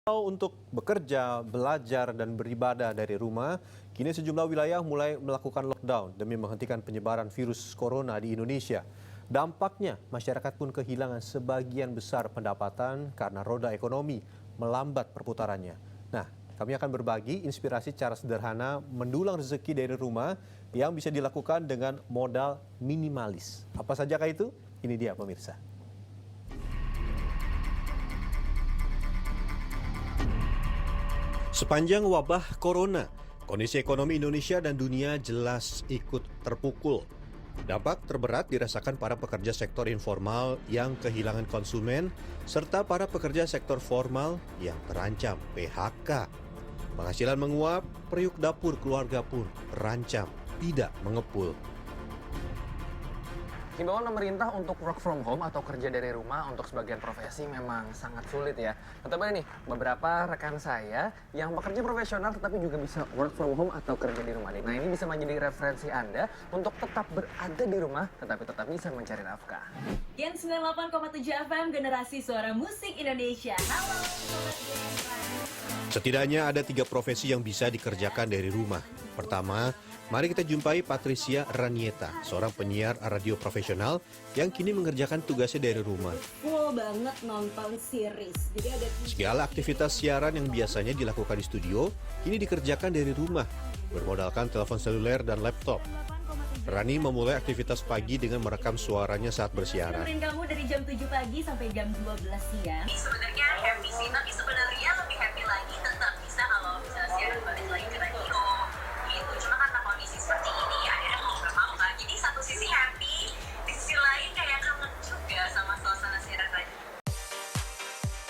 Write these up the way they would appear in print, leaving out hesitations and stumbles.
Untuk bekerja, belajar, dan beribadah dari rumah, kini sejumlah wilayah mulai melakukan lockdown demi menghentikan penyebaran virus corona di Indonesia. Dampaknya, masyarakat pun kehilangan sebagian besar pendapatan karena roda ekonomi melambat perputarannya. Nah, kami akan berbagi inspirasi cara sederhana mendulang rezeki dari rumah yang bisa dilakukan dengan modal minimalis. Apa sajakah itu? Ini dia pemirsa. Sepanjang wabah corona, kondisi ekonomi Indonesia dan dunia jelas ikut terpukul. Dampak terberat dirasakan para pekerja sektor informal yang kehilangan konsumen, serta para pekerja sektor formal yang terancam PHK. Penghasilan menguap, periuk dapur keluarga pun terancam tidak mengepul. Himbauan pemerintah untuk work from home atau kerja dari rumah untuk sebagian profesi memang sangat sulit ya. Contohnya nih, beberapa rekan saya yang bekerja profesional tetapi juga bisa work from home atau kerja di rumah. Nah, ini bisa menjadi referensi Anda untuk tetap berada di rumah tetapi tetap bisa mencari nafkah. Gen 98,7 FM Generasi Suara Musik Indonesia. Halo Sobat Gen. Setidaknya ada 3 profesi yang bisa dikerjakan dari rumah. Pertama, mari kita jumpai Patricia Ranieta, seorang penyiar radio profesional yang kini mengerjakan tugasnya dari rumah. Full banget nonton series. Jadi ada segala aktivitas siaran yang biasanya dilakukan di studio, kini dikerjakan dari rumah, bermodalkan telepon seluler dan laptop. Rani memulai aktivitas pagi dengan merekam suaranya saat bersiaran. Dengerin kamu dari jam 7 pagi sampai jam 12 siang. Sebenarnya happy sih, tapi sebenarnya lebih happy lagi tetap bisa kalau bisa siaran balik lagi ke radio gitu. Cuma karena kondisi seperti ini ya akhirnya mau nggak mau kan. Jadi satu sisi happy, di sisi lain kayak kangen juga sama suasana siaran radio.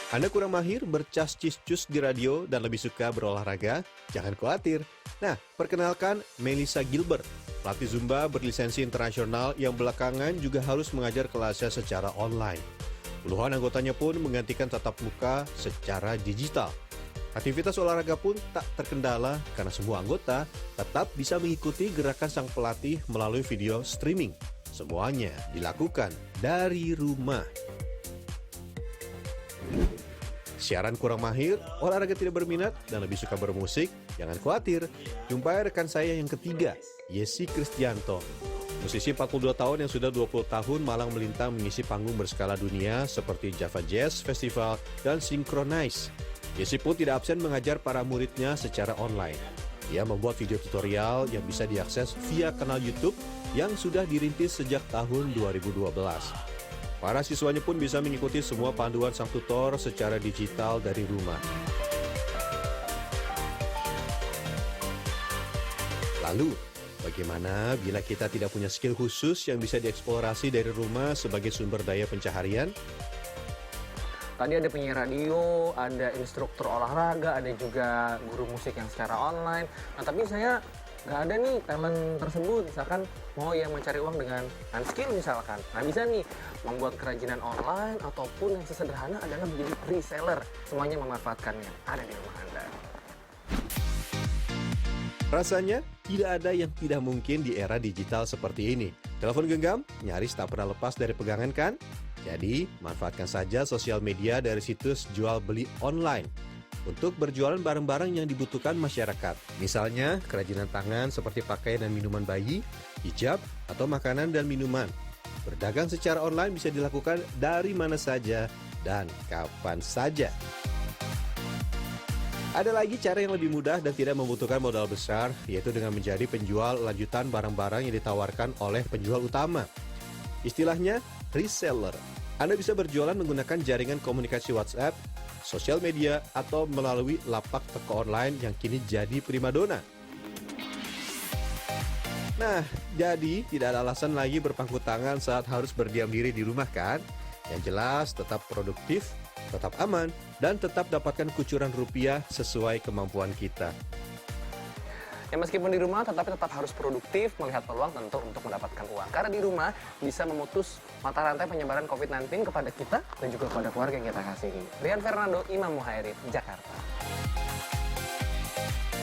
Anda kurang mahir bercas cis-cus di radio dan lebih suka berolahraga? Jangan khawatir. Nah, perkenalkan Melissa Gilbert, pelatih Zumba berlisensi internasional yang belakangan juga harus mengajar kelasnya secara online. Puluhan anggotanya pun menggantikan tatap muka secara digital. Aktivitas olahraga pun tak terkendala karena semua anggota tetap bisa mengikuti gerakan sang pelatih melalui video streaming. Semuanya dilakukan dari rumah. Siaran kurang mahir, olahraga tidak berminat, dan lebih suka bermusik? Jangan khawatir, jumpai rekan saya yang ketiga, Yesi Kristianto. Musisi 42 tahun yang sudah 20 tahun malang melintang mengisi panggung berskala dunia seperti Java Jazz Festival dan Synchronize. Yesi pun tidak absen mengajar para muridnya secara online. Ia membuat video tutorial yang bisa diakses via kanal YouTube yang sudah dirintis sejak tahun 2012. Para siswanya pun bisa mengikuti semua panduan sang tutor secara digital dari rumah. Lalu, bagaimana bila kita tidak punya skill khusus yang bisa dieksplorasi dari rumah sebagai sumber daya pencaharian? Tadi ada penyiar radio, ada instruktur olahraga, ada juga guru musik yang secara online. Nah, tapi saya nggak ada nih talent tersebut, misalkan mau yang mencari uang dengan unskill misalkan. Nah, bisa nih membuat kerajinan online ataupun yang sesederhana adalah menjadi reseller. Semuanya memanfaatkannya ada di rumah Anda. Rasanya tidak ada yang tidak mungkin di era digital seperti ini. Telepon genggam nyaris tak pernah lepas dari pegangan kan? Jadi, manfaatkan saja sosial media dari situs jual beli online untuk berjualan barang-barang yang dibutuhkan masyarakat. Misalnya, kerajinan tangan seperti pakaian dan minuman bayi, hijab, atau makanan dan minuman. Berdagang secara online bisa dilakukan dari mana saja dan kapan saja. Ada lagi cara yang lebih mudah dan tidak membutuhkan modal besar, yaitu dengan menjadi penjual lanjutan barang-barang yang ditawarkan oleh penjual utama. Istilahnya reseller. Anda bisa berjualan menggunakan jaringan komunikasi WhatsApp, sosial media, atau melalui lapak toko online yang kini jadi primadona. Nah, jadi tidak ada alasan lagi berpangku tangan saat harus berdiam diri di rumah kan? Yang jelas tetap produktif, tetap aman, dan tetap dapatkan kucuran rupiah sesuai kemampuan kita. Ya meskipun di rumah tetapi tetap harus produktif, melihat peluang tentu untuk mendapatkan uang. Karena di rumah bisa memutus mata rantai penyebaran COVID-19 kepada kita dan juga kepada keluarga yang kita kasihi. Rian Fernando, Imam Muhairib, Jakarta.